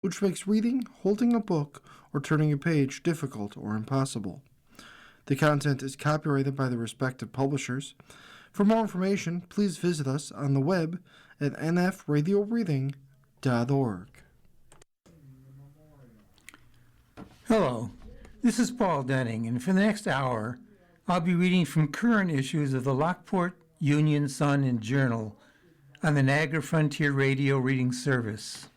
which makes reading, holding a book, or turning a page difficult or impossible. The content is copyrighted by the respective publishers. For more information, please visit us on the web at nfradioreading.org. Hello, this is Paul Denning, and for the next hour, I'll be reading from current issues of the Lockport Union-Sun Journal on the Niagara Frontier Radio Reading Service.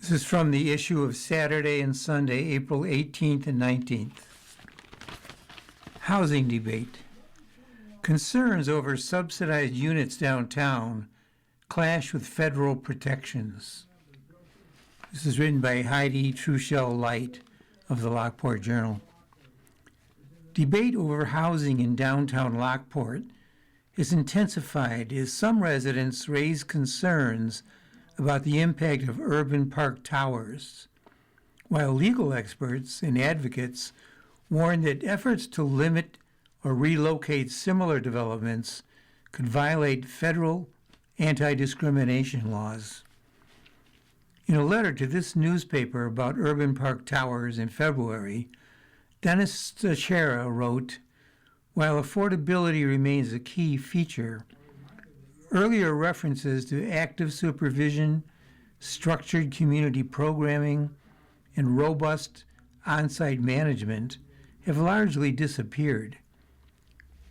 This is from the issue of Saturday and Sunday, April 18th and 19th. Housing debate. Concerns over subsidized units downtown clash with federal protections. This is written by Heidi Truschell Light of the Lockport Journal. Debate over housing in downtown Lockport is intensified as some residents raise concerns about the impact of urban park towers, while legal experts and advocates warn that efforts to limit or relocate similar developments could violate federal anti-discrimination laws. In a letter to this newspaper about urban park towers in February, Dennis Teixeira wrote, "While affordability remains a key feature, earlier references to active supervision, structured community programming, and robust on-site management have largely disappeared.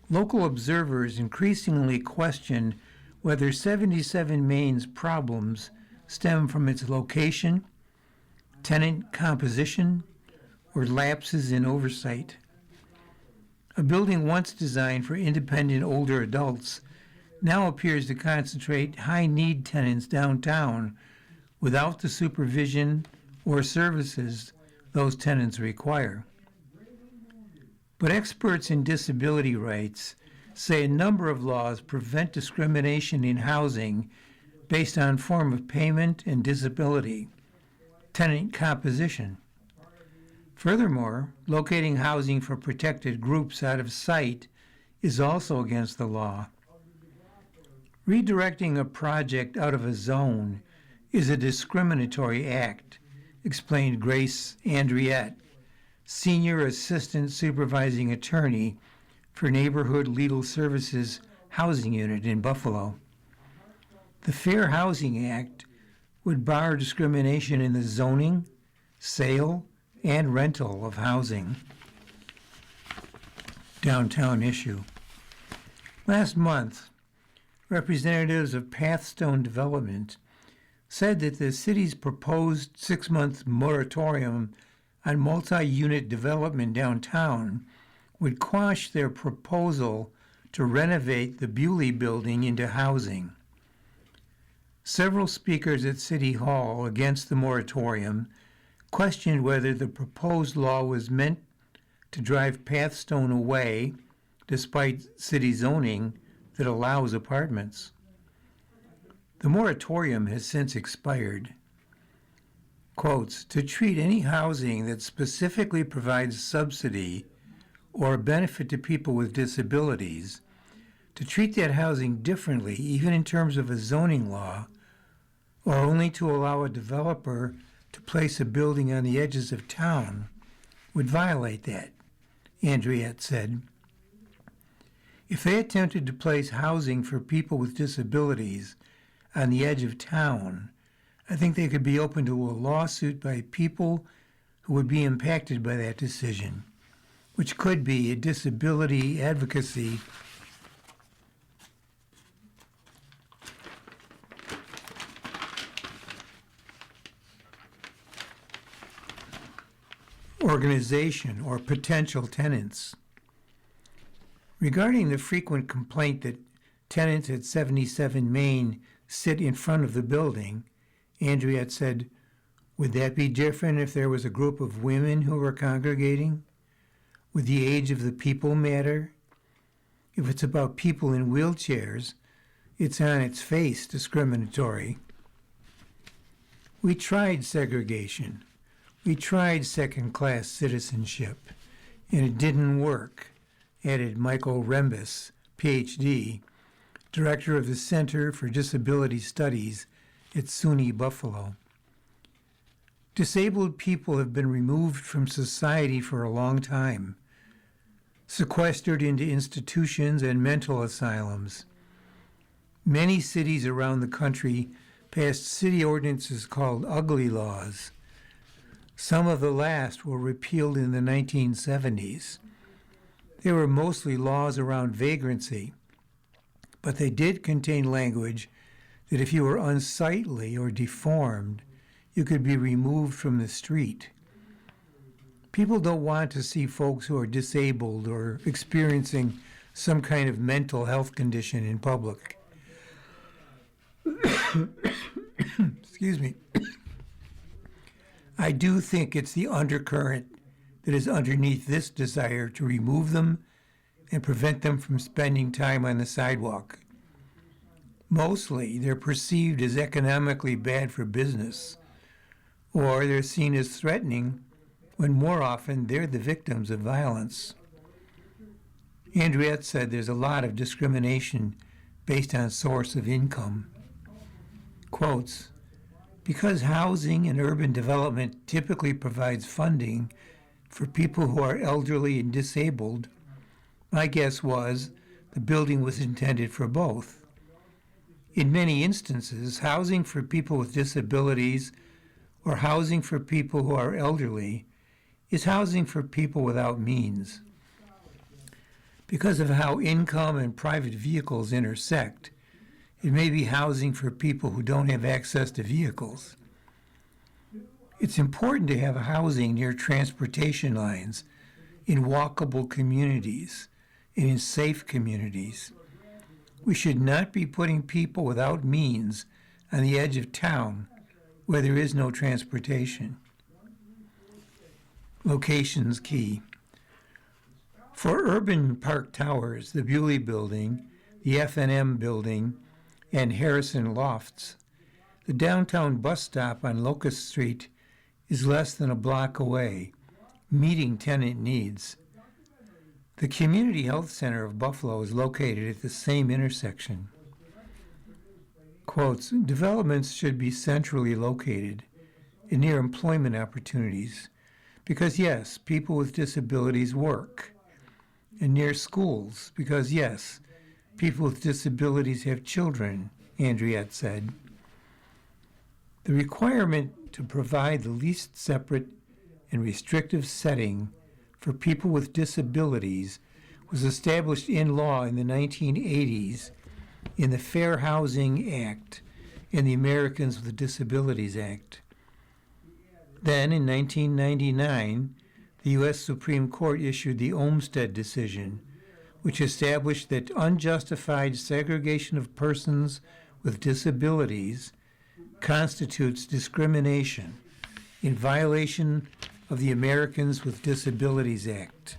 Local observers increasingly question whether 77 Main's problems stem from its location, tenant composition, or lapses in oversight. A building once designed for independent older adults now appears to concentrate high-need tenants downtown without the supervision or services those tenants require." But experts in disability rights say a number of laws prevent discrimination in housing based on form of payment and disability, tenant composition. Furthermore, locating housing for protected groups out of sight is also against the law. Redirecting a project out of a zone is a discriminatory act, explained Grace Andriette, Senior Assistant Supervising Attorney for Neighborhood Legal Services Housing Unit in Buffalo. The Fair Housing Act would bar discrimination in the zoning, sale, and rental of housing. Downtown issue. Last month, representatives of Pathstone Development said that the city's proposed 6-month moratorium on multi-unit development downtown would quash their proposal to renovate the Bewley building into housing. Several speakers at City Hall against the moratorium questioned whether the proposed law was meant to drive Pathstone away, despite city zoning that allows apartments. The moratorium has since expired. Quotes, "To treat any housing that specifically provides subsidy or a benefit to people with disabilities, to treat that housing differently, even in terms of a zoning law, or only to allow a developer to place a building on the edges of town, would violate that," Andriette said. If they attempted to place housing for people with disabilities on the edge of town, I think they could be open to a lawsuit by people who would be impacted by that decision, which could be a disability advocacy organization or potential tenants. Regarding the frequent complaint that tenants at 77 Main sit in front of the building, Andriette said, "Would that be different if there was a group of women who were congregating? Would the age of the people matter? If it's about people in wheelchairs, it's on its face discriminatory. We tried segregation. We tried second-class citizenship, and it didn't work," added Michael Rembus, Ph.D., director of the Center for Disability Studies at SUNY Buffalo. Disabled people have been removed from society for a long time, sequestered into institutions and mental asylums. Many cities around the country passed city ordinances called ugly laws. Some of the last were repealed in the 1970s. They were mostly laws around vagrancy, but they did contain language that if you were unsightly or deformed, you could be removed from the street. People don't want to see folks who are disabled or experiencing some kind of mental health condition in public. Excuse me. I do think it's the undercurrent that is underneath this desire to remove them and prevent them from spending time on the sidewalk. Mostly, they're perceived as economically bad for business, or they're seen as threatening when more often they're the victims of violence. Andriette said there's a lot of discrimination based on source of income. Quotes, because housing and urban development typically provides funding for people who are elderly and disabled, my guess was the building was intended for both. In many instances, housing for people with disabilities or housing for people who are elderly is housing for people without means. Because of how income and private vehicles intersect, it may be housing for people who don't have access to vehicles. It's important to have housing near transportation lines, in walkable communities, and in safe communities. We should not be putting people without means on the edge of town where there is no transportation. Location's key. For urban park towers, the Bewley Building, the F&M Building, and Harrison Lofts, the downtown bus stop on Locust Street is less than a block away, meeting tenant needs. The Community Health Center of Buffalo is located at the same intersection. Quotes, developments should be centrally located and near employment opportunities because, yes, people with disabilities work, and near schools because, yes, people with disabilities have children, Andriette said. The requirement to provide the least separate and restrictive setting for people with disabilities was established in law in the 1980s in the Fair Housing Act and the Americans with Disabilities Act. Then, in 1999, the U.S. Supreme Court issued the Olmstead decision, which established that unjustified segregation of persons with disabilities constitutes discrimination in violation of the Americans with Disabilities Act.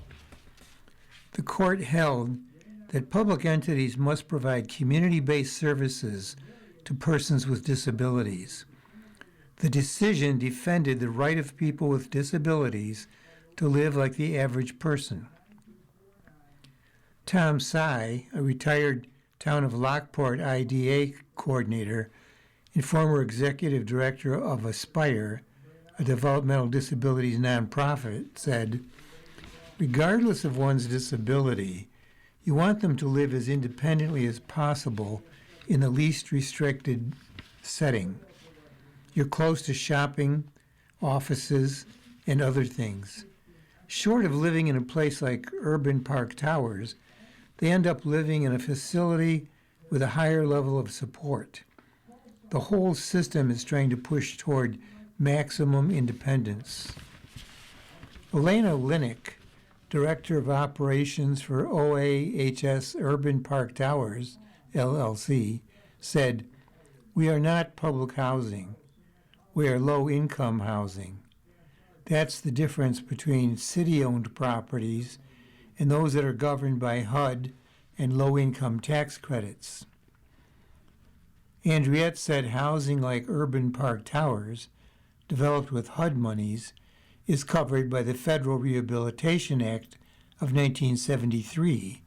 The court held that public entities must provide community-based services to persons with disabilities. The decision defended the right of people with disabilities to live like the average person. Tom Sy, a retired Town of Lockport IDA coordinator and former executive director of Aspire, a developmental disabilities nonprofit, said, regardless of one's disability, you want them to live as independently as possible in the least restricted setting. You're close to shopping, offices, and other things. Short of living in a place like urban park towers, they end up living in a facility with a higher level of support. The whole system is trying to push toward maximum independence. Elena Linick, Director of Operations for OAHS Urban Park Towers, LLC, said, we are not public housing. We are low-income housing. That's the difference between city-owned properties and those that are governed by HUD and low-income tax credits. Andriette said housing like urban park towers, developed with HUD monies, is covered by the Federal Rehabilitation Act of 1973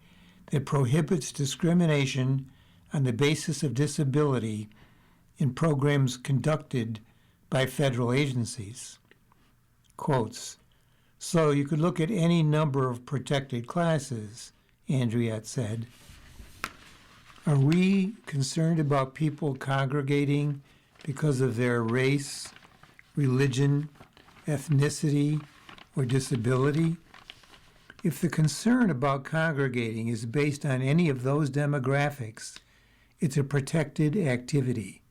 that prohibits discrimination on the basis of disability in programs conducted by federal agencies. Quotes, so you could look at any number of protected classes, Andriette said. Are we concerned about people congregating because of their race, religion, ethnicity, or disability? If the concern about congregating is based on any of those demographics, it's a protected activity.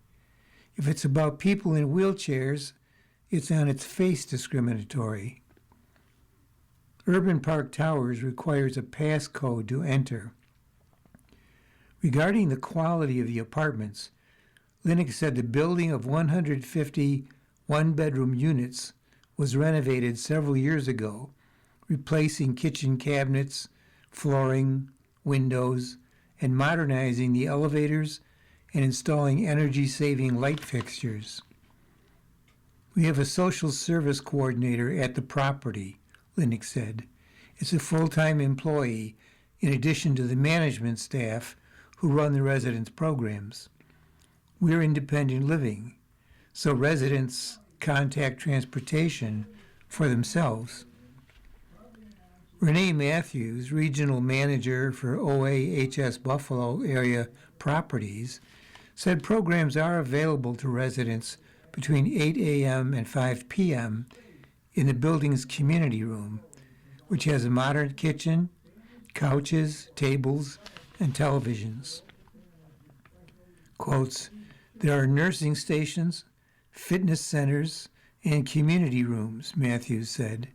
If it's about people in wheelchairs, it's on its face discriminatory. Urban Park Towers requires a passcode to enter. Regarding the quality of the apartments, Linux said the building of 150 one-bedroom units was renovated several years ago, replacing kitchen cabinets, flooring, windows, and modernizing the elevators and installing energy-saving light fixtures. We have a social service coordinator at the property, Linux said. It's a full-time employee in addition to the management staff who run the residents' programs. We're independent living, so residents contact transportation for themselves. Renee Matthews, regional manager for OAHS Buffalo area properties, said programs are available to residents between 8 a.m. and 5 p.m. in the building's community room, which has a modern kitchen, couches, tables, and televisions. Quotes, there are nursing stations, fitness centers, and community rooms, Matthews said.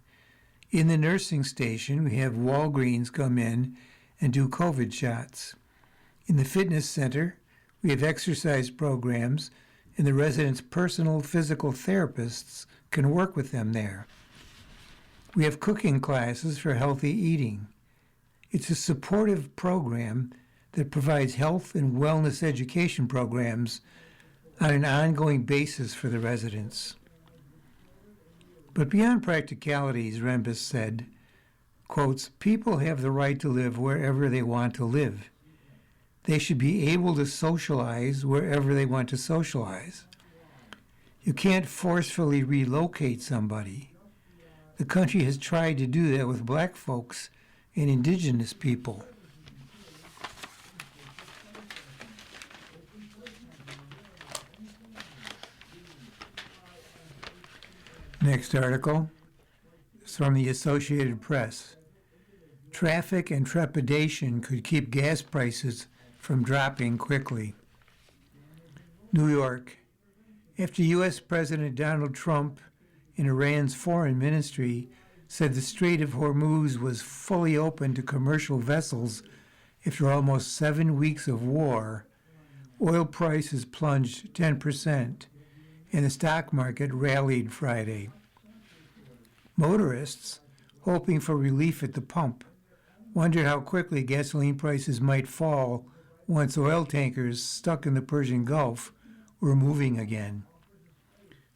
In the nursing station, we have Walgreens come in and do COVID shots. In the fitness center, we have exercise programs, and the residents' personal physical therapists can work with them there. We have cooking classes for healthy eating. It's a supportive program that provides health and wellness education programs on an ongoing basis for the residents. But beyond practicalities, Rembus said, quotes, people have the right to live wherever they want to live. They should be able to socialize wherever they want to socialize. You can't forcefully relocate somebody. The country has tried to do that with black folks and indigenous people. Next article is from the Associated Press. Traffic and trepidation could keep gas prices from dropping quickly. New York. After U.S. President Donald Trump and Iran's foreign ministry said the Strait of Hormuz was fully open to commercial vessels after almost 7 weeks of war, oil prices plunged 10%, and the stock market rallied Friday. Motorists, hoping for relief at the pump, wondered how quickly gasoline prices might fall once oil tankers stuck in the Persian Gulf were moving again.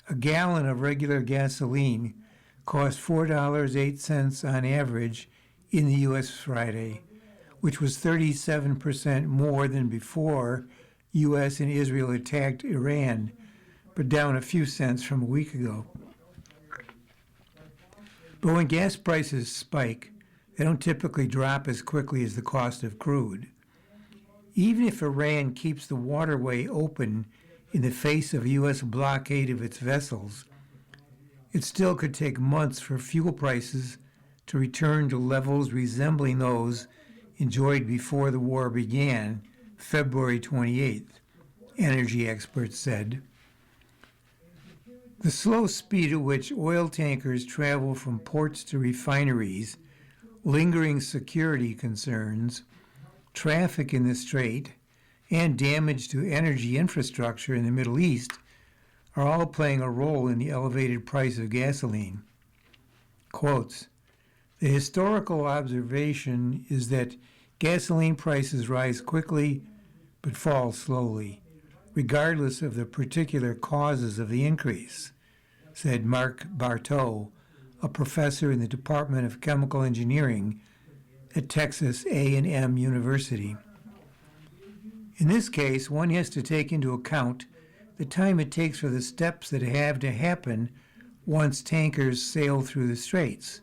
A gallon of regular gasoline cost $4.08 on average in the U.S. Friday, which was 37% more than before U.S. and Israel attacked Iran, but down a few cents from a week ago. But when gas prices spike, they don't typically drop as quickly as the cost of crude. Even if Iran keeps the waterway open in the face of a U.S. blockade of its vessels, it still could take months for fuel prices to return to levels resembling those enjoyed before the war began, February 28th, energy experts said. The slow speed at which oil tankers travel from ports to refineries, lingering security concerns, traffic in the Strait, and damage to energy infrastructure in the Middle East are all playing a role in the elevated price of gasoline. Quotes, the historical observation is that gasoline prices rise quickly but fall slowly, regardless of the particular causes of the increase, said Mark Barteau, a professor in the Department of Chemical Engineering at Texas A&M University. In this case, one has to take into account the time it takes for the steps that have to happen once tankers sail through the straits.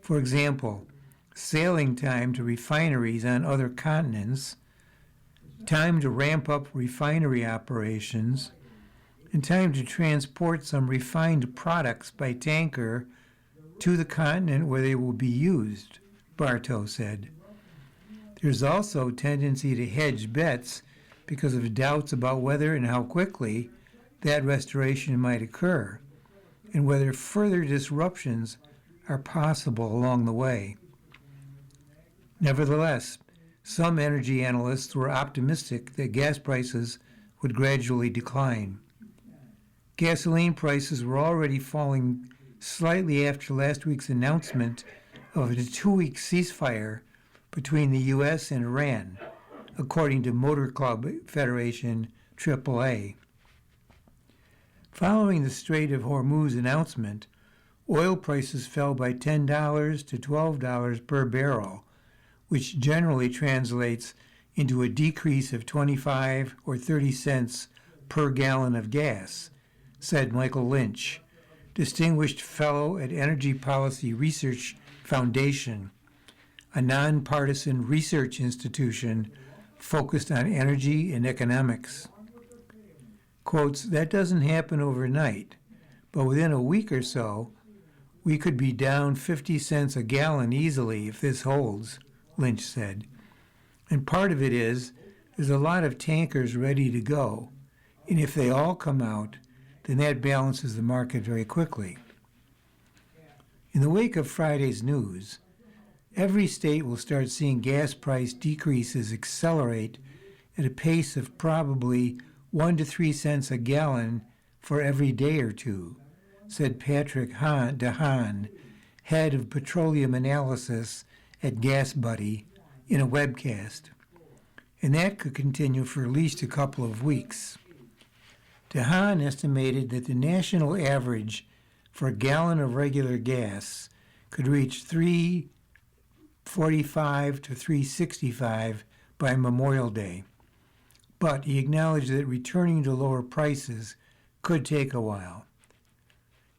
For example, sailing time to refineries on other continents, time to ramp up refinery operations, and time to transport some refined products by tanker to the continent where they will be used, Bartow said. There's also a tendency to hedge bets because of doubts about whether and how quickly that restoration might occur, and whether further disruptions are possible along the way. Nevertheless, some energy analysts were optimistic that gas prices would gradually decline. Gasoline prices were already falling slightly after last week's announcement of a 2-week ceasefire between the U.S. and Iran, according to Motor Club Federation AAA. Following the Strait of Hormuz announcement, oil prices fell by $10 to $12 per barrel, which generally translates into a decrease of 25 or 30 cents per gallon of gas, said Michael Lynch, Distinguished Fellow at Energy Policy Research Foundation, a nonpartisan research institution focused on energy and economics. Quotes, that doesn't happen overnight, but within a week or so, we could be down 50 cents a gallon easily if this holds, Lynch said. And part of it is, there's a lot of tankers ready to go, and if they all come out, then that balances the market very quickly. In the wake of Friday's news, every state will start seeing gas price decreases accelerate at a pace of probably 1 to 3 cents a gallon for every day or two, said Patrick DeHaan, head of petroleum analysis at GasBuddy, in a webcast. And that could continue for at least a couple of weeks. DeHaan estimated that the national average for a gallon of regular gas could reach $3.45 to $3.65 by Memorial Day. But he acknowledged that returning to lower prices could take a while.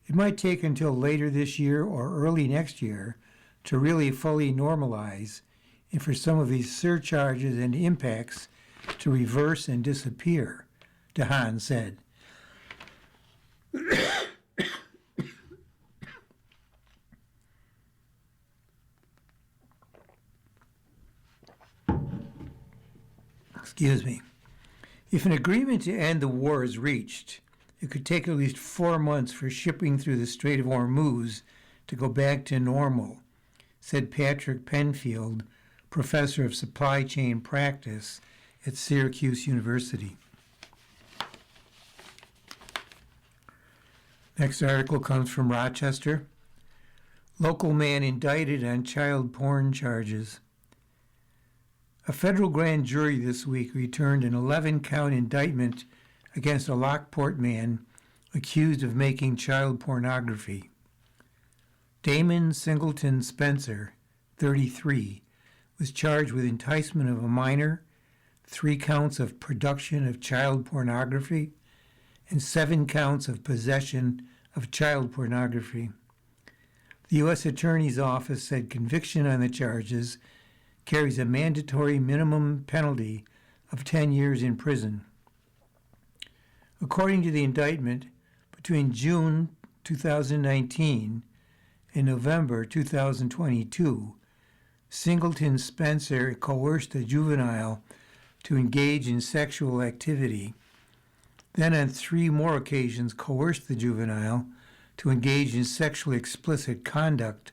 It might take until later this year or early next year to really fully normalize and for some of these surcharges and impacts to reverse and disappear, DeHaan said. Excuse me. If an agreement to end the war is reached, it could take at least 4 months for shipping through the Strait of Hormuz to go back to normal, said Patrick Penfield, professor of supply chain practice at Syracuse University. Next article comes from Rochester. Local man indicted on child porn charges. A federal grand jury this week returned an 11-count indictment against a Lockport man accused of making child pornography. Damon Singleton Spencer, 33, was charged with enticement of a minor, 3 counts of production of child pornography, and 7 counts of possession of child pornography. The U.S. Attorney's Office said conviction on the charges carries a mandatory minimum penalty of 10 years in prison. According to the indictment, between June 2019 and November 2022, Singleton Spencer coerced a juvenile to engage in sexual activity, then on 3 more occasions coerced the juvenile to engage in sexually explicit conduct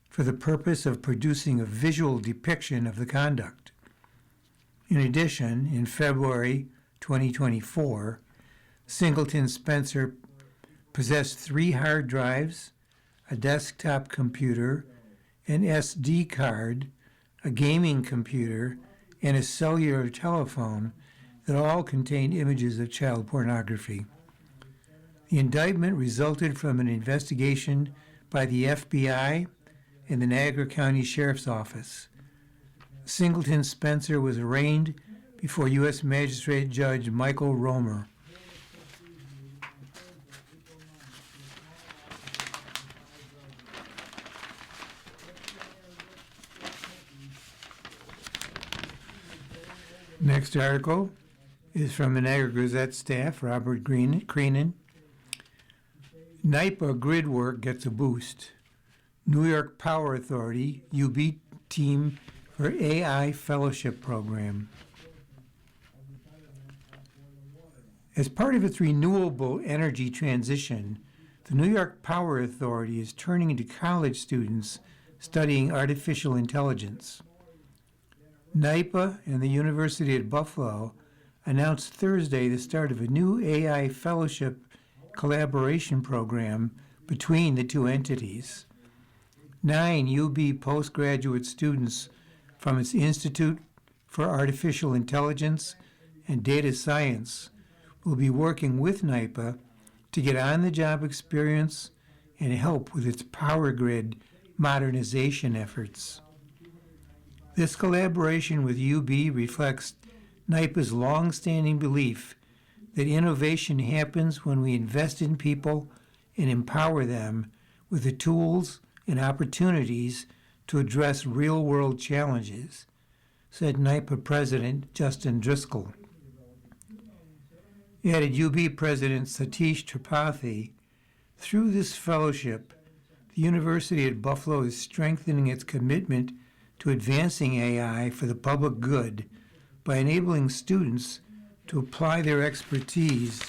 for the purpose of producing a visual depiction of the conduct. In addition, in February 2024, Singleton Spencer possessed 3 hard drives, a desktop computer, an SD card, a gaming computer, and a cellular telephone that all contained images of child pornography. The indictment resulted from an investigation by the FBI and the Niagara County Sheriff's Office. Singleton Spencer was arraigned before U.S. Magistrate Judge Michael Romer. Next article is from the Niagara Gazette staff, Robert Creenan. NYPA grid work gets a boost. New York Power Authority, UB team for AI Fellowship Program. As part of its renewable energy transition, the New York Power Authority is turning to college students studying artificial intelligence. NYPA and the University at Buffalo announced Thursday the start of a new AI fellowship collaboration program between the two entities. 9 UB postgraduate students from its Institute for Artificial Intelligence and Data Science will be working with NYPA to get on-the-job experience and help with its power grid modernization efforts. This collaboration with UB reflects NYPA's long-standing belief that innovation happens when we invest in people and empower them with the tools and opportunities to address real-world challenges, said NYPA President Justin Driscoll. Added UB President Satish Tripathi, through this fellowship, the University at Buffalo is strengthening its commitment to advancing AI for the public good by enabling students to apply their expertise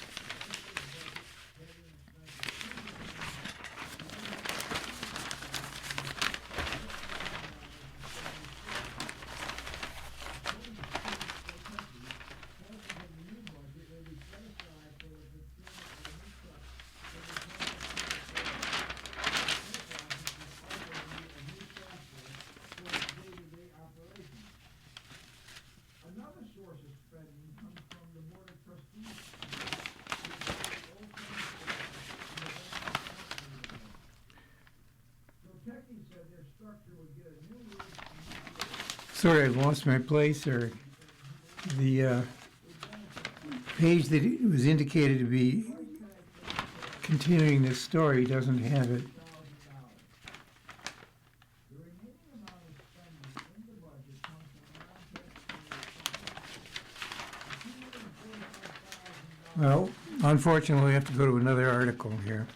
Sorry, I lost my place, or the page that it was indicated to be continuing this story doesn't have it. Well, unfortunately, we have to go to another article here.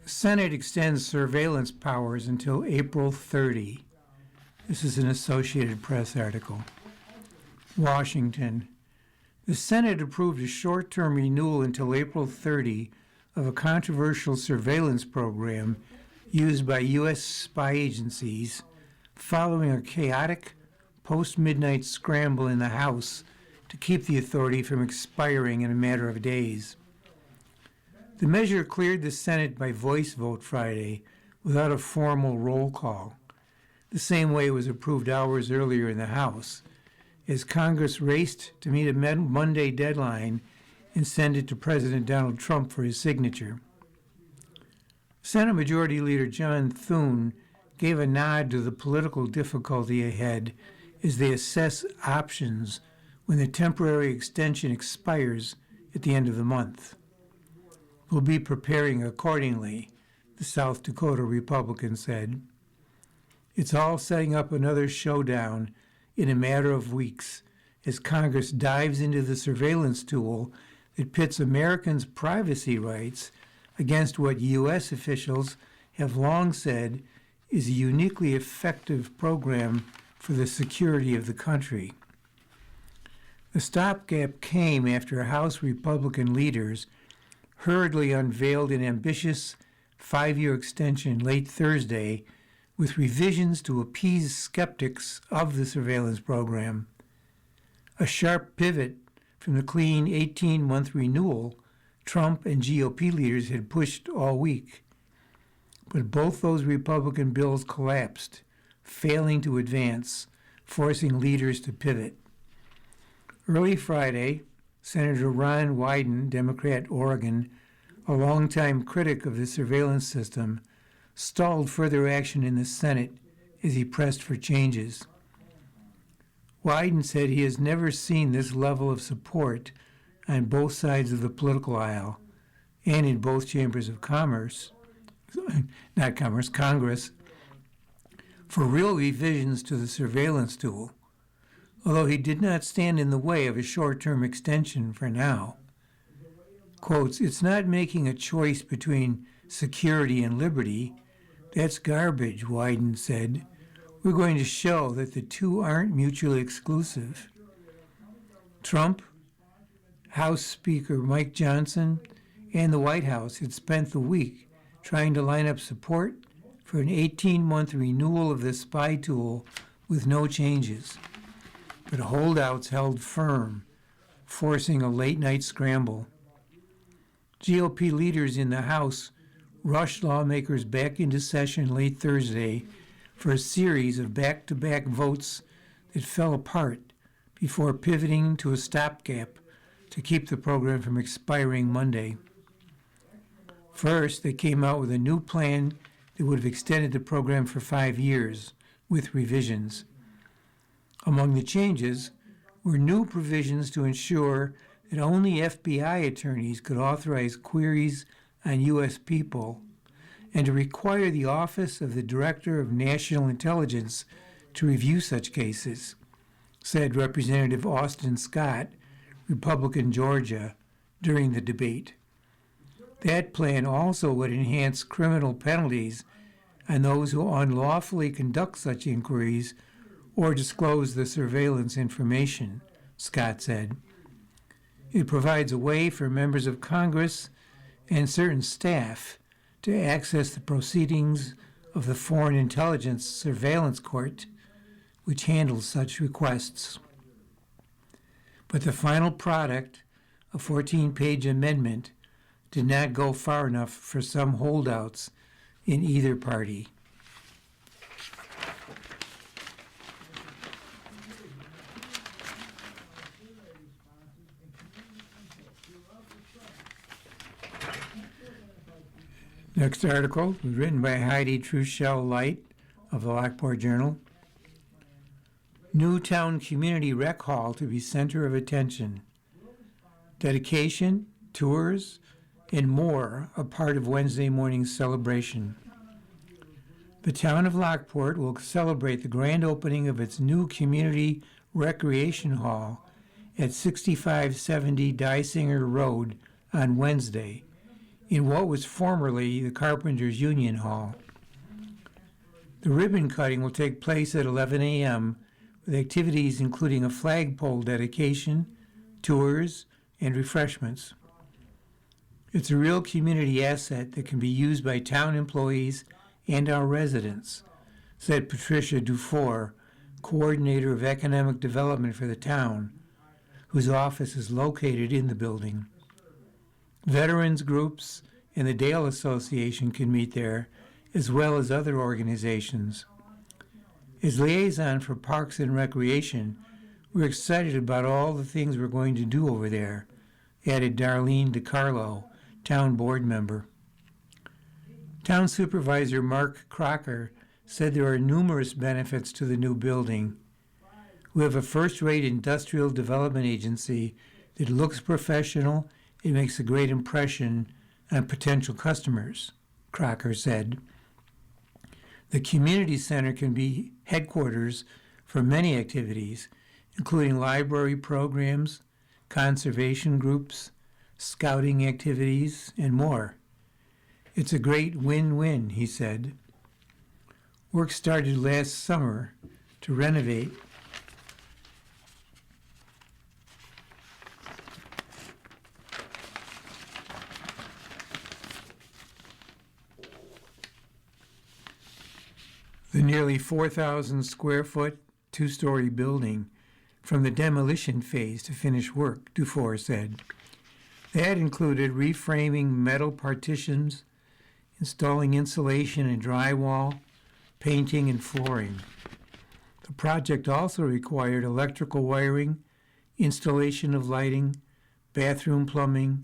Senate extends surveillance powers until April 30. This is an Associated Press article. Washington. The Senate approved a short-term renewal until April 30 of a controversial surveillance program used by U.S. spy agencies following a chaotic post-midnight scramble in the House to keep the authority from expiring in a matter of days. The measure cleared the Senate by voice vote Friday without a formal roll call, the same way it was approved hours earlier in the House, as Congress raced to meet a Monday deadline and send it to President Donald Trump for his signature. Senate Majority Leader John Thune gave a nod to the political difficulty ahead as they assess options when the temporary extension expires at the end of the month. We'll be preparing accordingly, the South Dakota Republican said. It's all setting up another showdown in a matter of weeks as Congress dives into the surveillance tool that pits Americans' privacy rights against what U.S. officials have long said is a uniquely effective program for the security of the country. The stopgap came after House Republican leaders hurriedly unveiled an ambitious 5-year extension late Thursday with revisions to appease skeptics of the surveillance program, a sharp pivot from the clean 18-month renewal Trump and GOP leaders had pushed all week. But both those Republican bills collapsed, failing to advance, forcing leaders to pivot. Early Friday, Senator Ron Wyden, Democrat, Oregon, a longtime critic of the surveillance system, stalled further action in the Senate as he pressed for changes. Wyden said he has never seen this level of support on both sides of the political aisle and in both chambers of Congress, for real revisions to the surveillance tool, although he did not stand in the way of a short-term extension for now. Quotes, "It's not making a choice between security and liberty. That's garbage," Wyden said. "We're going to show that the two aren't mutually exclusive." Trump, House Speaker Mike Johnson, and the White House had spent the week trying to line up support for an 18-month renewal of the spy tool with no changes. But holdouts held firm, forcing a late-night scramble. GOP leaders in the House rushed lawmakers back into session late Thursday for a series of back-to-back votes that fell apart before pivoting to a stopgap to keep the program from expiring Monday. First, they came out with a new plan that would have extended the program for 5 years, with revisions. Among the changes were new provisions to ensure that only FBI attorneys could authorize queries on U.S. people, and to require the Office of the Director of National Intelligence to review such cases, said Representative Austin Scott, Republican Georgia, during the debate. That plan also would enhance criminal penalties on those who unlawfully conduct such inquiries or disclose the surveillance information, Scott said. It provides a way for members of Congress and certain staff to access the proceedings of the Foreign Intelligence Surveillance Court, which handles such requests. But the final product, a 14-page amendment, did not go far enough for some holdouts in either party. Next article was written by Heidi Truschell Light of the Lockport Journal. Newtown Community Rec Hall to be center of attention. Dedication, tours, and more a part of Wednesday morning's celebration. The town of Lockport will celebrate the grand opening of its new community recreation hall at 6570 Dysinger Road on Wednesday, in what was formerly the Carpenters Union Hall. The ribbon cutting will take place at 11 a.m., with activities including a flagpole dedication, tours, and refreshments. It's a real community asset that can be used by town employees and our residents, said Patricia Dufour, Coordinator of Economic Development for the town, whose office is located in the building. Veterans groups and the Dale Association can meet there, as well as other organizations. As liaison for Parks and Recreation, we're excited about all the things we're going to do over there, added Darlene DiCarlo, town board member. Town Supervisor Mark Crocker said there are numerous benefits to the new building. We have a first-rate industrial development agency that looks professional and makes a great impression on potential customers, Crocker said. The community center can be headquarters for many activities, including library programs, conservation groups, scouting activities, and more. It's a great win-win, he said. Work started last summer to renovate the nearly 4,000 square foot, two-story building from the demolition phase to finish work, Dufour said. That included reframing metal partitions, installing insulation and drywall, painting and flooring. The project also required electrical wiring, installation of lighting, bathroom plumbing,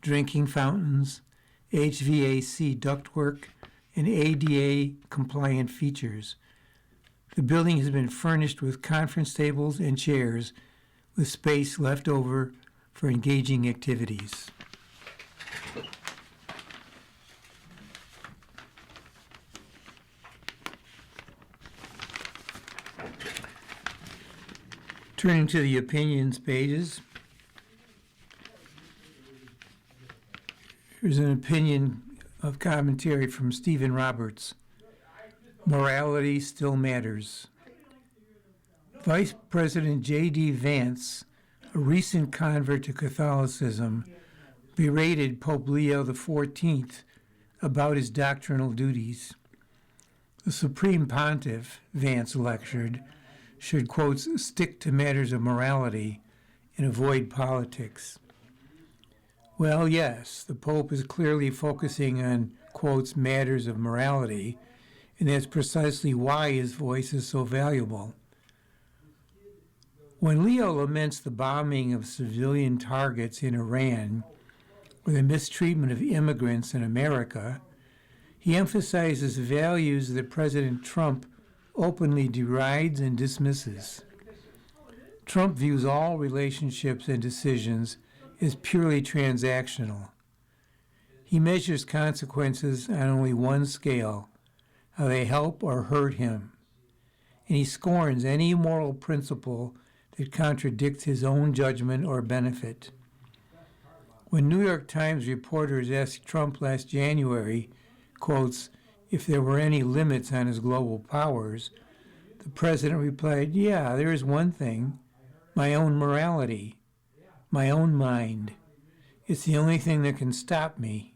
drinking fountains, HVAC ductwork, and ADA-compliant features. The building has been furnished with conference tables and chairs, with space left over for engaging activities. Turning to the opinions pages, here's an opinion of commentary from Stephen Roberts. Morality still matters. Vice President J.D. Vance, a recent convert to Catholicism, berated Pope Leo XIV about his doctrinal duties. The Supreme Pontiff, Vance lectured, should, quotes, stick to matters of morality and avoid politics. Well, yes, the Pope is clearly focusing on, quotes, matters of morality, and that's precisely why his voice is so valuable. When Leo laments the bombing of civilian targets in Iran or the mistreatment of immigrants in America, he emphasizes values that President Trump openly derides and dismisses. Trump views all relationships and decisions as purely transactional. He measures consequences on only one scale, how they help or hurt him, and he scorns any moral principle that contradicts his own judgment or benefit. When New York Times reporters asked Trump last January, quotes, if there were any limits on his global powers, the president replied, yeah, there is one thing, my own morality, my own mind. It's the only thing that can stop me.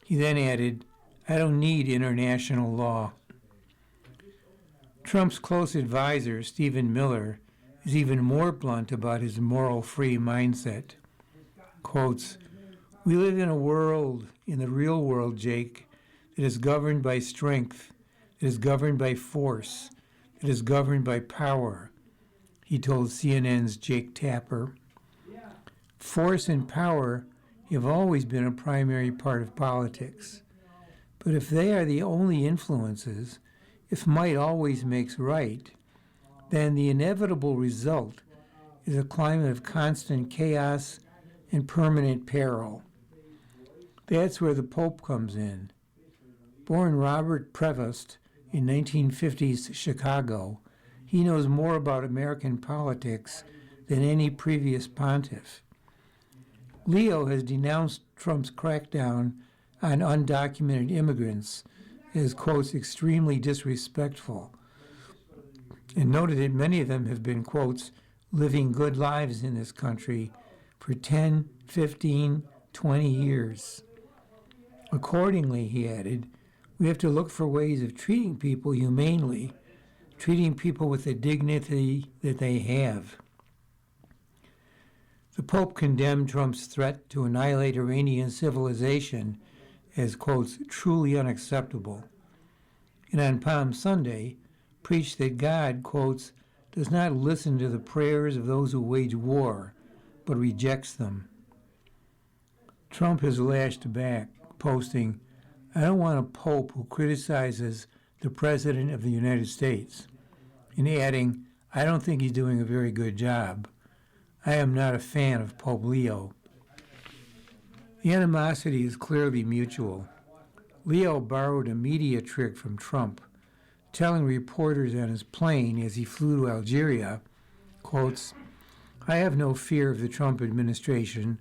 He then added, I don't need international law. Trump's close advisor, Stephen Miller, is even more blunt about his moral-free mindset. Quotes, we live in a world, in the real world, Jake, that is governed by strength, that is governed by force, that is governed by power, he told CNN's Jake Tapper. Force and power have always been a primary part of politics. But if they are the only influences, if might always makes right, then the inevitable result is a climate of constant chaos and permanent peril. That's where the Pope comes in. Born Robert Prevost in 1950s Chicago, he knows more about American politics than any previous pontiff. Leo has denounced Trump's crackdown on undocumented immigrants as, quotes, extremely disrespectful, and noted that many of them have been, quotes, living good lives in this country for 10, 15, 20 years. Accordingly, he added, we have to look for ways of treating people humanely, treating people with the dignity that they have. The Pope condemned Trump's threat to annihilate Iranian civilization as, quotes, truly unacceptable. And on Palm Sunday, preached that God, quotes, does not listen to the prayers of those who wage war, but rejects them. Trump has lashed back, posting, I don't want a pope who criticizes the President of the United States, and adding, I don't think he's doing a very good job. I am not a fan of Pope Leo. The animosity is clearly mutual. Leo borrowed a media trick from Trump, telling reporters on his plane as he flew to Algeria, quotes, I have no fear of the Trump administration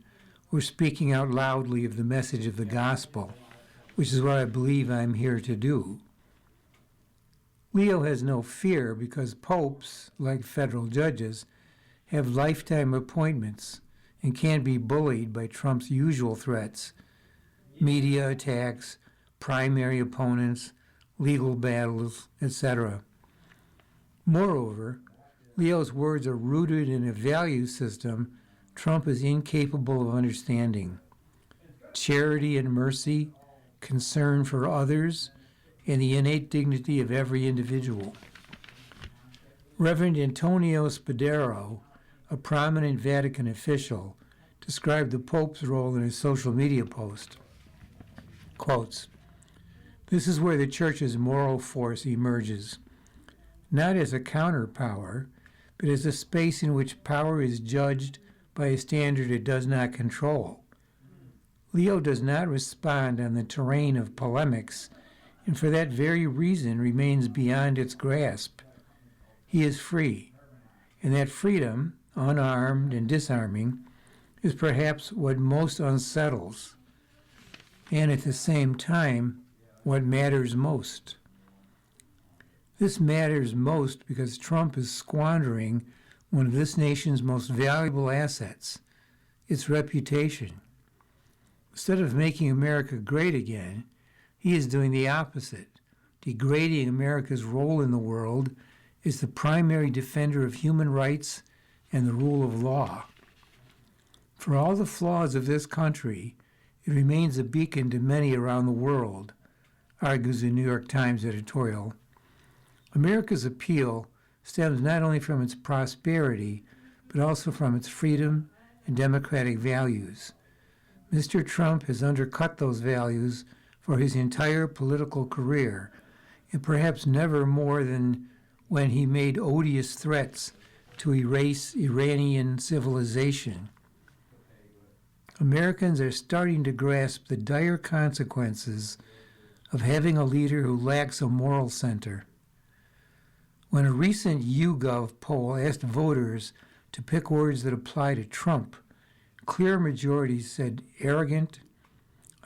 or speaking out loudly of the message of the gospel, which is what I believe I'm here to do. Leo has no fear because popes, like federal judges, have lifetime appointments and can't be bullied by Trump's usual threats, media attacks, primary opponents, legal battles, etc. Moreover, Leo's words are rooted in a value system Trump is incapable of understanding. Charity and mercy, concern for others, and the innate dignity of every individual. Reverend Antonio Spadaro, a prominent Vatican official, described the Pope's role in his social media post. Quotes, this is where the Church's moral force emerges, not as a counterpower, but as a space in which power is judged by a standard it does not control. Leo does not respond on the terrain of polemics, and for that very reason remains beyond its grasp. He is free, and that freedom, unarmed and disarming, is perhaps what most unsettles, and at the same time, what matters most. This matters most because Trump is squandering one of this nation's most valuable assets, its reputation. Instead of making America great again, he is doing the opposite, degrading America's role in the world as the primary defender of human rights and the rule of law. For all the flaws of this country, it remains a beacon to many around the world, argues the New York Times editorial. America's appeal stems not only from its prosperity, but also from its freedom and democratic values. Mr. Trump has undercut those values for his entire political career, and perhaps never more than when he made odious threats to erase Iranian civilization. Americans are starting to grasp the dire consequences of having a leader who lacks a moral center. When a recent YouGov poll asked voters to pick words that apply to Trump, clear majorities said arrogant,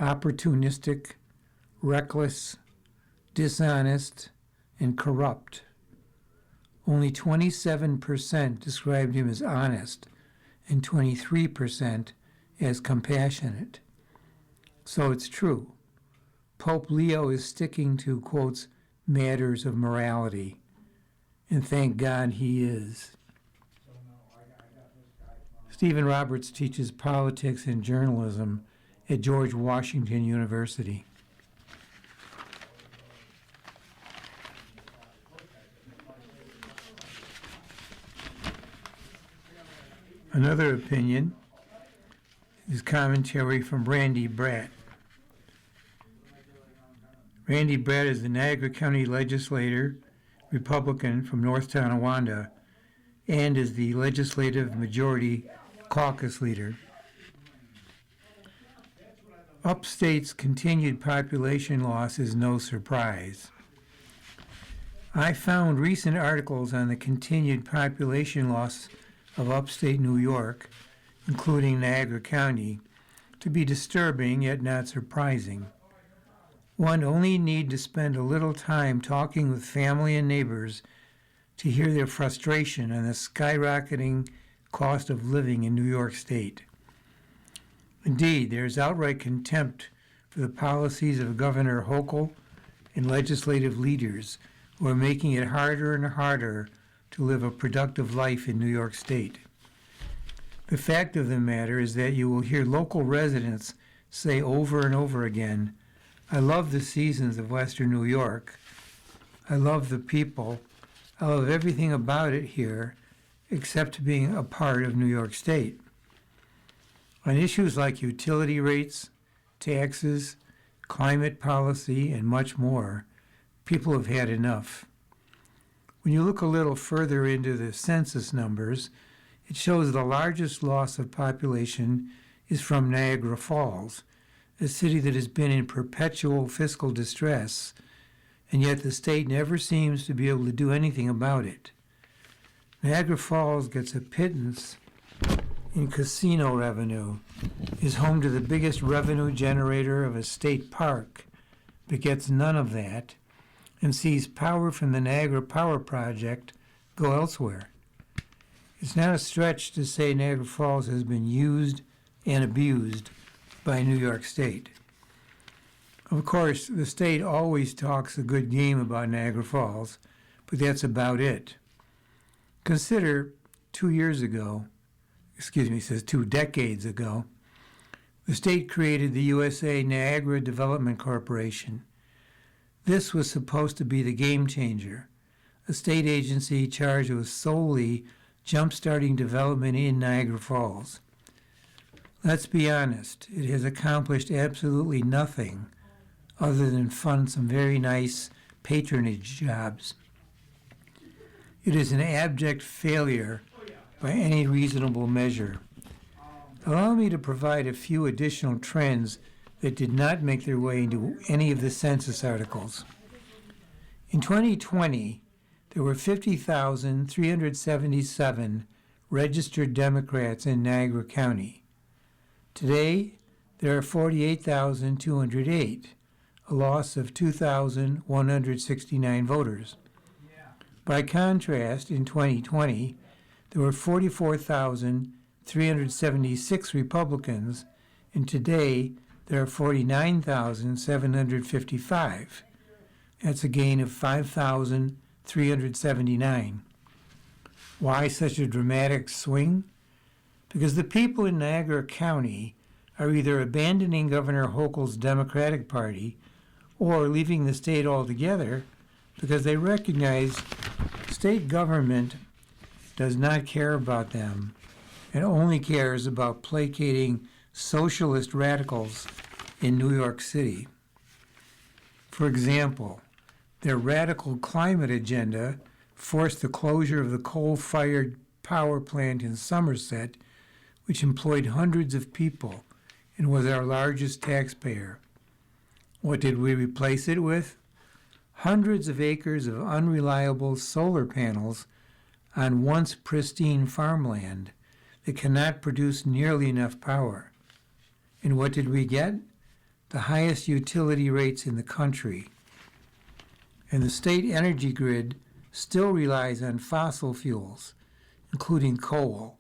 opportunistic, reckless, dishonest, and corrupt. Only 27% described him as honest, and 23% as compassionate. So it's true. Pope Leo is sticking to, quotes, matters of morality. And thank God he is. Stephen Roberts teaches politics and journalism at George Washington University. Another opinion is commentary from Randy Bratt. Randy Bratt is the Niagara County legislator, Republican from North Tonawanda, and is the legislative majority caucus leader. Upstate's continued population loss is no surprise. I found recent articles on the continued population loss of upstate New York, including Niagara County, to be disturbing yet not surprising. One only need to spend a little time talking with family and neighbors to hear their frustration on the skyrocketing cost of living in New York State. Indeed, there is outright contempt for the policies of Governor Hochul and legislative leaders who are making it harder and harder to live a productive life in New York State. The fact of the matter is that you will hear local residents say over and over again, I love the seasons of Western New York. I love the people. I love everything about it here, except being a part of New York State. On issues like utility rates, taxes, climate policy, and much more, people have had enough. When you look a little further into the census numbers, it shows the largest loss of population is from Niagara Falls, a city that has been in perpetual fiscal distress, and yet the state never seems to be able to do anything about it. Niagara Falls gets a pittance in casino revenue, is home to the biggest revenue generator of a state park, but gets none of that, and sees power from the Niagara Power Project go elsewhere. It's not a stretch to say Niagara Falls has been used and abused by New York State. Of course, the state always talks a good game about Niagara Falls, but that's about it. Consider 2 decades ago, the state created the USA Niagara Development Corporation. This was supposed to be the game changer, a state agency charged with solely jump-starting development in Niagara Falls. Let's be honest, it has accomplished absolutely nothing other than fund some very nice patronage jobs. It is an abject failure by any reasonable measure. Allow me to provide a few additional trends that did not make their way into any of the census articles. In 2020, there were 50,377 registered Democrats in Niagara County. Today, there are 48,208, a loss of 2,169 voters. By contrast, in 2020, there were 44,376 Republicans, and today there are 49,755. That's a gain of 5,379. Why such a dramatic swing? Because the people in Niagara County are either abandoning Governor Hochul's Democratic Party or leaving the state altogether because they recognize state government does not care about them and only cares about placating socialist radicals in New York City. For example, their radical climate agenda forced the closure of the coal-fired power plant in Somerset, which employed hundreds of people and was our largest taxpayer. What did we replace it with? Hundreds of acres of unreliable solar panels on once pristine farmland that cannot produce nearly enough power. And what did we get? The highest utility rates in the country. And the state energy grid still relies on fossil fuels, including coal,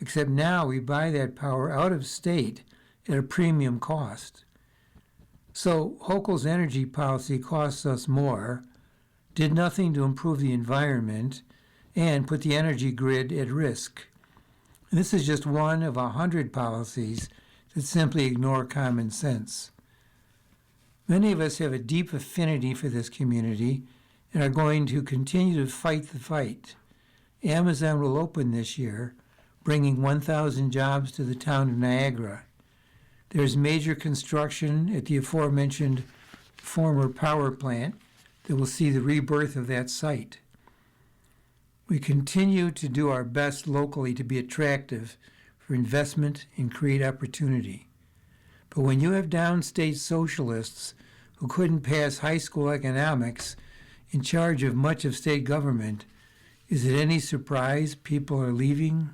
except now we buy that power out of state at a premium cost. So Hochul's energy policy costs us more, did nothing to improve the environment, and put the energy grid at risk. And this is just one of 100 policies that simply ignore common sense. Many of us have a deep affinity for this community and are going to continue to fight the fight. Amazon will open this year, bringing 1,000 jobs to the town of Niagara. There's major construction at the aforementioned former power plant that will see the rebirth of that site. We continue to do our best locally to be attractive for investment and create opportunity. But when you have downstate socialists who couldn't pass high school economics in charge of much of state government, is it any surprise people are leaving?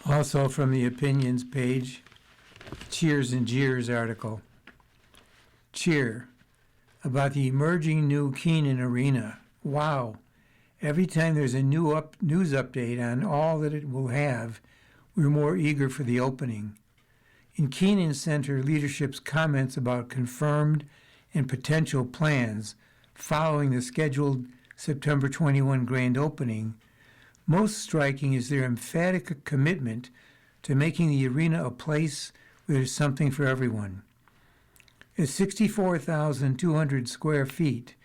Also from the opinions page, Cheers and Jeers article. Cheer, about the emerging new Keenan Arena. Wow. Every time there's a new news update on all that it will have, we're more eager for the opening. In Keenan Center leadership's comments about confirmed and potential plans following the scheduled September 21 grand opening, most striking is their emphatic commitment to making the arena a place where there's something for everyone. At 64,200 square feet,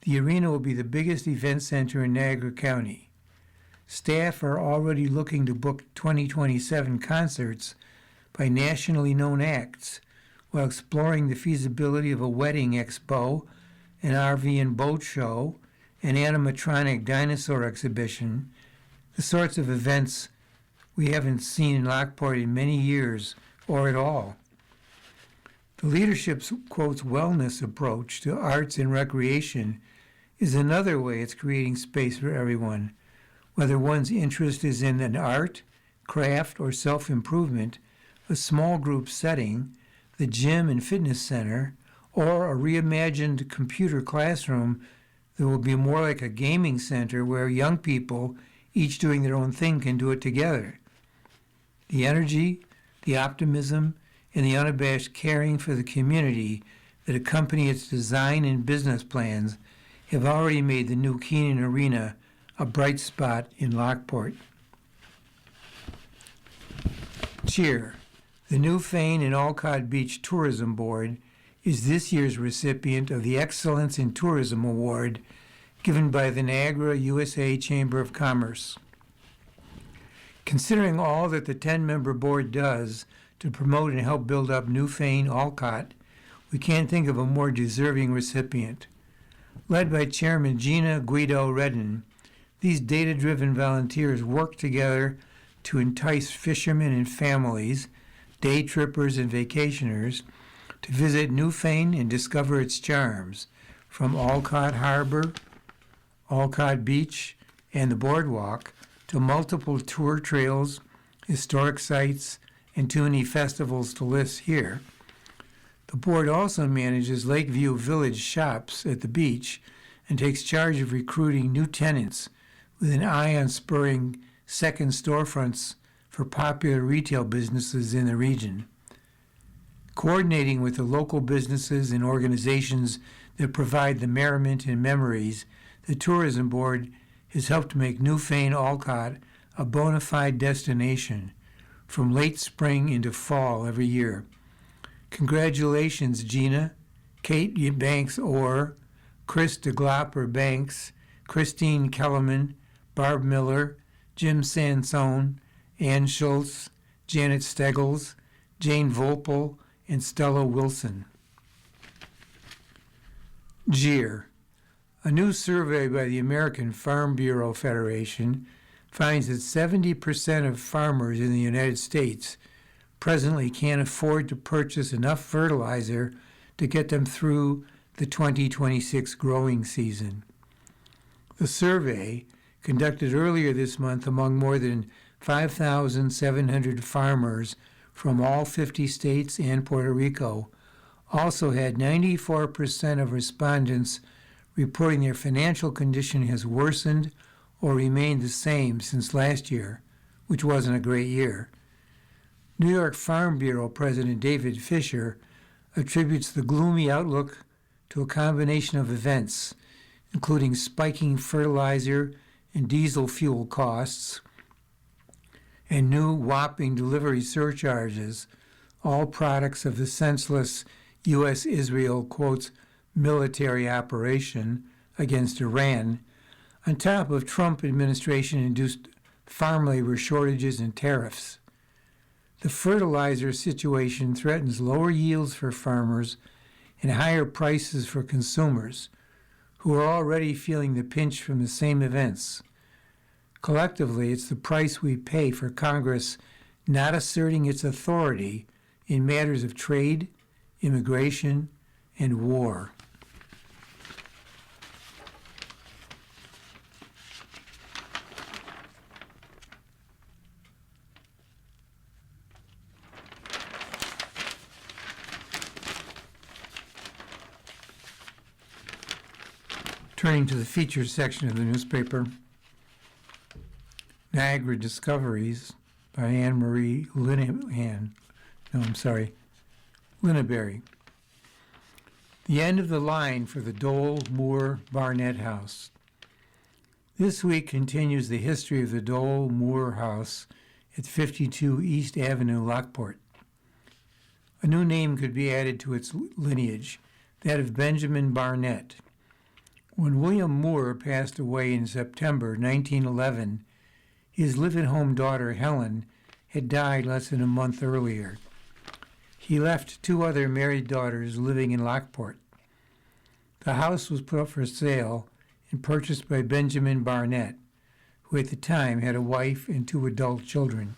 the arena will be the biggest event center in Niagara County. Staff are already looking to book 2027 concerts by nationally known acts while exploring the feasibility of a wedding expo, an RV and boat show, an animatronic dinosaur exhibition, the sorts of events we haven't seen in Lockport in many years or at all. The leadership's, quotes, wellness approach to arts and recreation is another way it's creating space for everyone, whether one's interest is in an art, craft, or self-improvement, a small group setting, the gym and fitness center, or a reimagined computer classroom that will be more like a gaming center where young people, each doing their own thing, can do it together. The energy, the optimism, and the unabashed caring for the community that accompany its design and business plans have already made the new Keenan Arena a bright spot in Lockport. Cheer. The new Fane and Alcott Beach Tourism Board is this year's recipient of the Excellence in Tourism Award given by the Niagara USA Chamber of Commerce. Considering all that the 10-member board does to promote and help build up New Fane Alcott, we can't think of a more deserving recipient. Led by Chairman Gina Guido Redden, these data-driven volunteers work together to entice fishermen and families, day trippers and vacationers, to visit Newfane and discover its charms, from Alcott Harbor, Alcott Beach, and the boardwalk to multiple tour trails, historic sites, and too many festivals to list here. The board also manages Lakeview Village shops at the beach and takes charge of recruiting new tenants with an eye on spurring second storefronts for popular retail businesses in the region. Coordinating with the local businesses and organizations that provide the merriment and memories, the tourism board has helped make Newfane Alcott a bona fide destination from late spring into fall every year. Congratulations, Gina, Kate Banks-Orr, Chris DeGlopper Banks, Christine Kellerman, Barb Miller, Jim Sansone, Ann Schultz, Janet Steggles, Jane Volpel, and Stella Wilson. JEER. A new survey by the American Farm Bureau Federation finds that 70% of farmers in the United States presently can't afford to purchase enough fertilizer to get them through the 2026 growing season. The survey, conducted earlier this month among more than 5,700 farmers from all 50 states and Puerto Rico, also had 94% of respondents reporting their financial condition has worsened or remained the same since last year, which wasn't a great year. New York Farm Bureau President David Fisher attributes the gloomy outlook to a combination of events, including spiking fertilizer and diesel fuel costs and new whopping delivery surcharges, all products of the senseless U.S.-Israel, quotes, military operation against Iran, on top of Trump administration-induced farm labor shortages and tariffs. The fertilizer situation threatens lower yields for farmers and higher prices for consumers, who are already feeling the pinch from the same events. Collectively, it's the price we pay for Congress not asserting its authority in matters of trade, immigration, and war. Turning to the features section of the newspaper, Niagara Discoveries by Anne-Marie Linneberry. The end of the line for the Dole Moore Barnett House. This week continues the history of the Dole Moore House at 52 East Avenue, Lockport. A new name could be added to its lineage, that of Benjamin Barnett. When William Moore passed away in September 1911, his live-at-home daughter, Helen, had died less than a month earlier. He left two other married daughters living in Lockport. The house was put up for sale and purchased by Benjamin Barnett, who at the time had a wife and two adult children.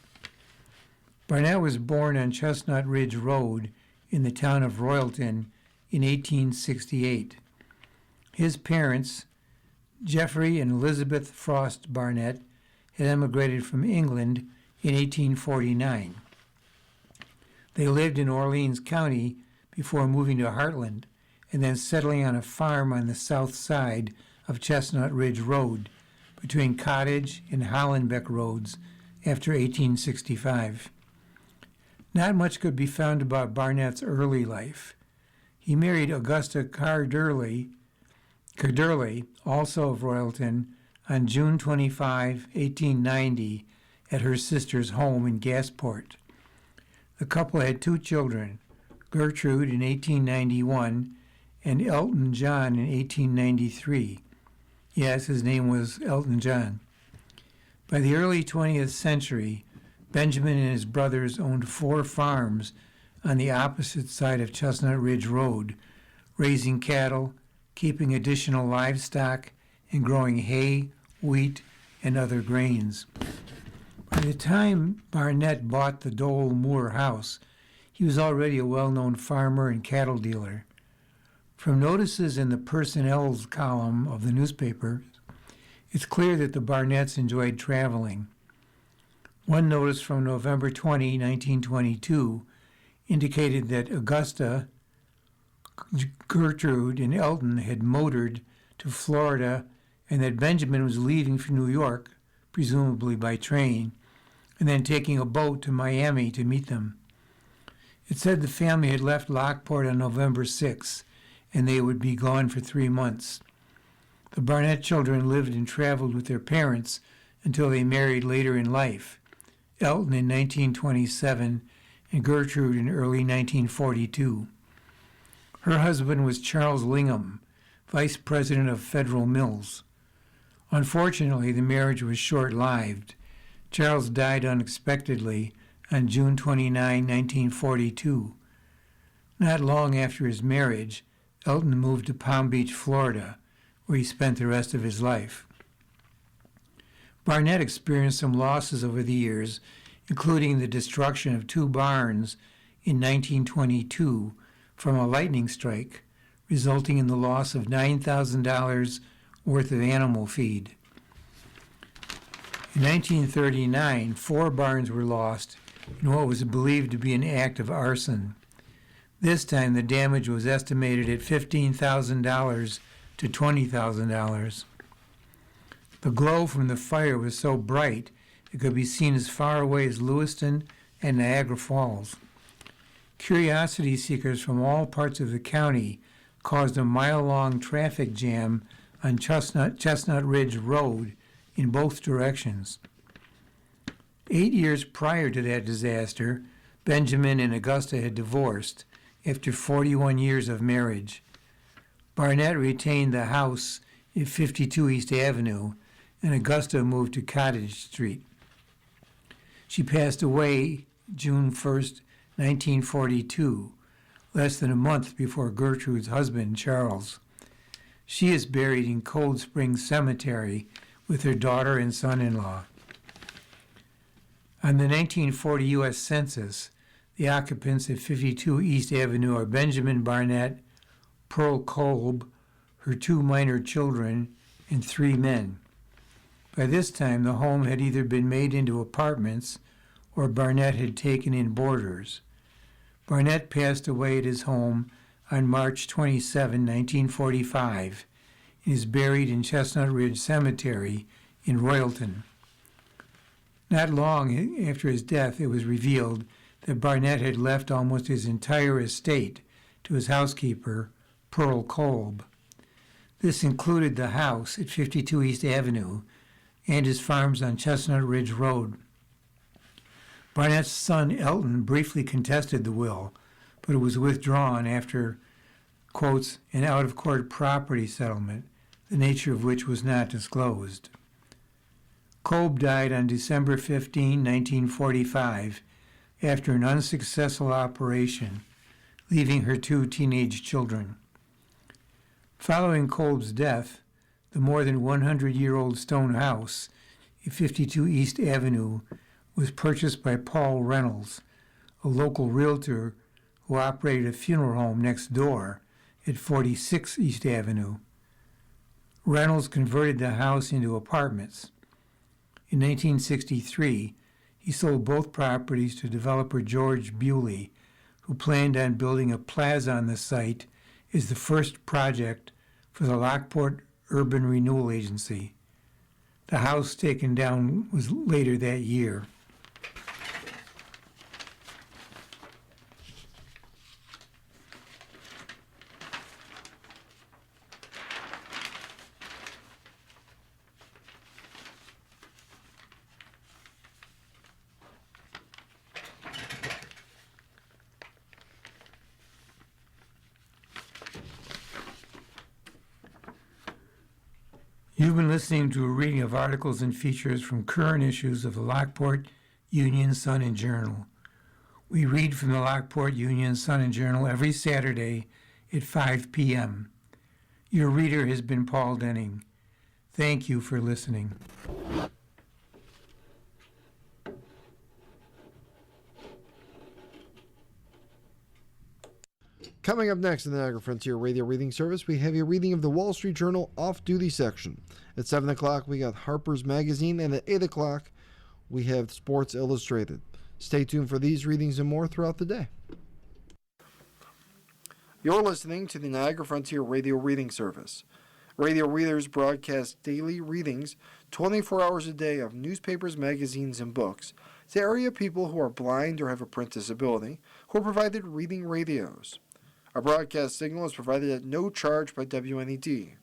Barnett was born on Chestnut Ridge Road in the town of Royalton in 1868. His parents, Geoffrey and Elizabeth Frost Barnett, had emigrated from England in 1849. They lived in Orleans County before moving to Hartland and then settling on a farm on the south side of Chestnut Ridge Road between Cottage and Hollenbeck Roads after 1865. Not much could be found about Barnett's early life. He married Augusta Carderley, also of Royalton, on June 25, 1890, at her sister's home in Gasport. The couple had two children, Gertrude in 1891 and Elton John in 1893. Yes, his name was Elton John. By the early 20th century, Benjamin and his brothers owned 4 farms on the opposite side of Chestnut Ridge Road, raising cattle, keeping additional livestock, and growing hay, wheat, and other grains. By the time Barnett bought the Dole Moore house, He was already a well-known farmer and cattle dealer. From notices in the personnel's column of the newspaper, it's clear that the Barnetts enjoyed traveling. One notice from November 20, 1922, indicated that Augusta, Gertrude, and Elton had motored to Florida and that Benjamin was leaving for New York, presumably by train, and then taking a boat to Miami to meet them. It said the family had left Lockport on November 6, and they would be gone for 3 months. The Barnett children lived and traveled with their parents until they married later in life, Elton in 1927 and Gertrude in early 1942. Her husband was Charles Lingham, vice president of Federal Mills. Unfortunately, the marriage was short-lived. Charles died unexpectedly on June 29, 1942. Not long after his marriage, Elton moved to Palm Beach, Florida, where he spent the rest of his life. Barnett experienced some losses over the years, including the destruction of 2 barns in 1922 from a lightning strike, resulting in the loss of $9,000 worth of animal feed. In 1939, 4 barns were lost in what was believed to be an act of arson. This time, the damage was estimated at $15,000 to $20,000. The glow from the fire was so bright it could be seen as far away as Lewiston and Niagara Falls. Curiosity seekers from all parts of the county caused a mile-long traffic jam on Chestnut Ridge Road in both directions. 8 years prior to that disaster, Benjamin and Augusta had divorced after 41 years of marriage. Barnett retained the house at 52 East Avenue, and Augusta moved to Cottage Street. She passed away June 1st, 1942, less than a month before Gertrude's husband, Charles. She is buried in Cold Spring Cemetery with her daughter and son-in-law. On the 1940 U.S. Census, the occupants at 52 East Avenue are Benjamin Barnett, Pearl Kolb, her 2 minor children, and 3 men. By this time, the home had either been made into apartments or Barnett had taken in boarders. Barnett passed away at his home on March 27, 1945, and is buried in Chestnut Ridge Cemetery in Royalton. Not long after his death, it was revealed that Barnett had left almost his entire estate to his housekeeper, Pearl Kolb. This included the house at 52 East Avenue and his farms on Chestnut Ridge Road. Barnett's son, Elton, briefly contested the will, but it was withdrawn after, quotes, an out-of-court property settlement, the nature of which was not disclosed. Kolb died on December 15, 1945, after an unsuccessful operation, leaving her 2 teenage children. Following Kolb's death, the more than 100-year-old stone house at 52 East Avenue was purchased by Paul Reynolds, a local realtor who operated a funeral home next door at 46 East Avenue. Reynolds converted the house into apartments. In 1963, he sold both properties to developer George Bewley, who planned on building a plaza on the site as the first project for the Lockport Urban Renewal Agency. The house taken down was later that year. You've been listening to a reading of articles and features from current issues of the Lockport Union-Sun Journal. We read from the Lockport Union-Sun Journal every Saturday at 5 p.m. Your reader has been Paul Denning. Thank you for listening. Coming up next in the Niagara Frontier Radio Reading Service, we have a reading of the Wall Street Journal Off-Duty section. At 7 o'clock, we got Harper's Magazine, and at 8 o'clock, we have Sports Illustrated. Stay tuned for these readings and more throughout the day. You're listening to the Niagara Frontier Radio Reading Service. Radio readers broadcast daily readings 24 hours a day of newspapers, magazines, and books to area people who are blind or have a print disability who are provided reading radios. Our broadcast signal is provided at no charge by WNED.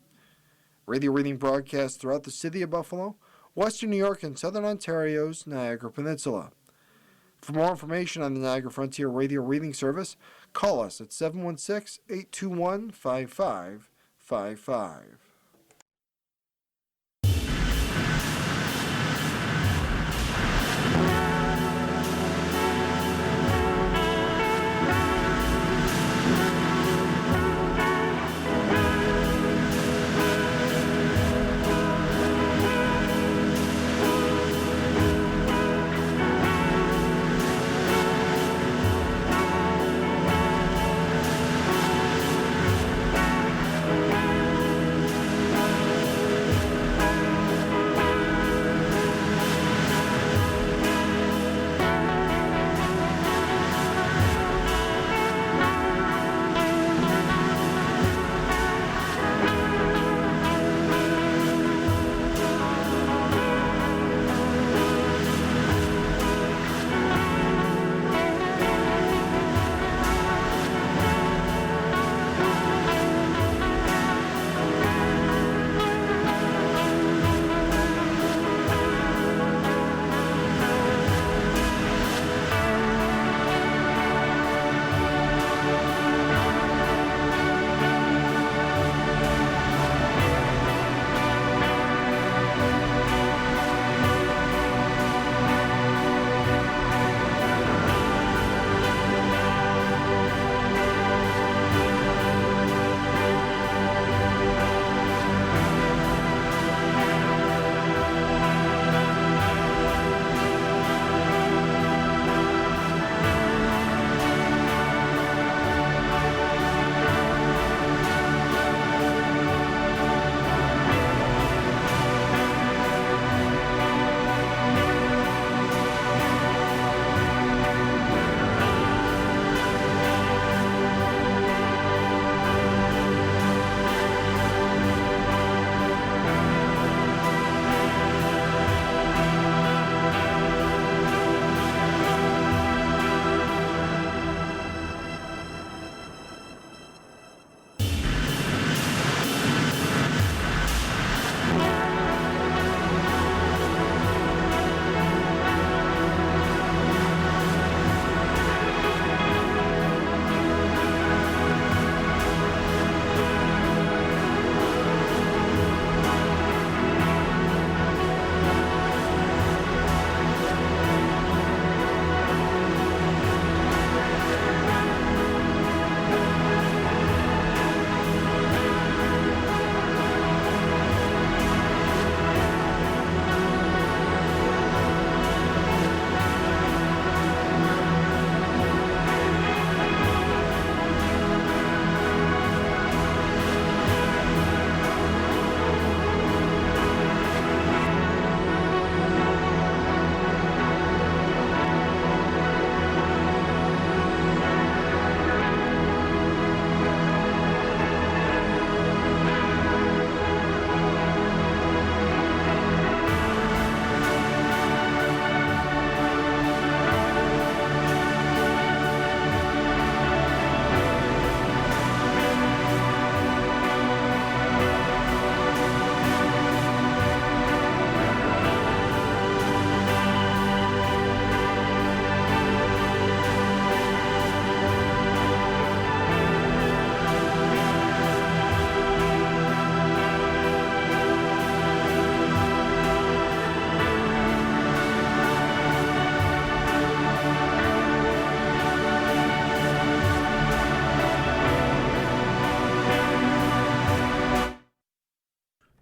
Radio reading broadcasts throughout the city of Buffalo, western New York, and southern Ontario's Niagara Peninsula. For more information on the Niagara Frontier Radio Reading Service, call us at 716-821-5555.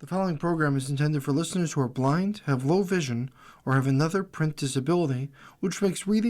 The following program is intended for listeners who are blind, have low vision, or have another print disability, which makes reading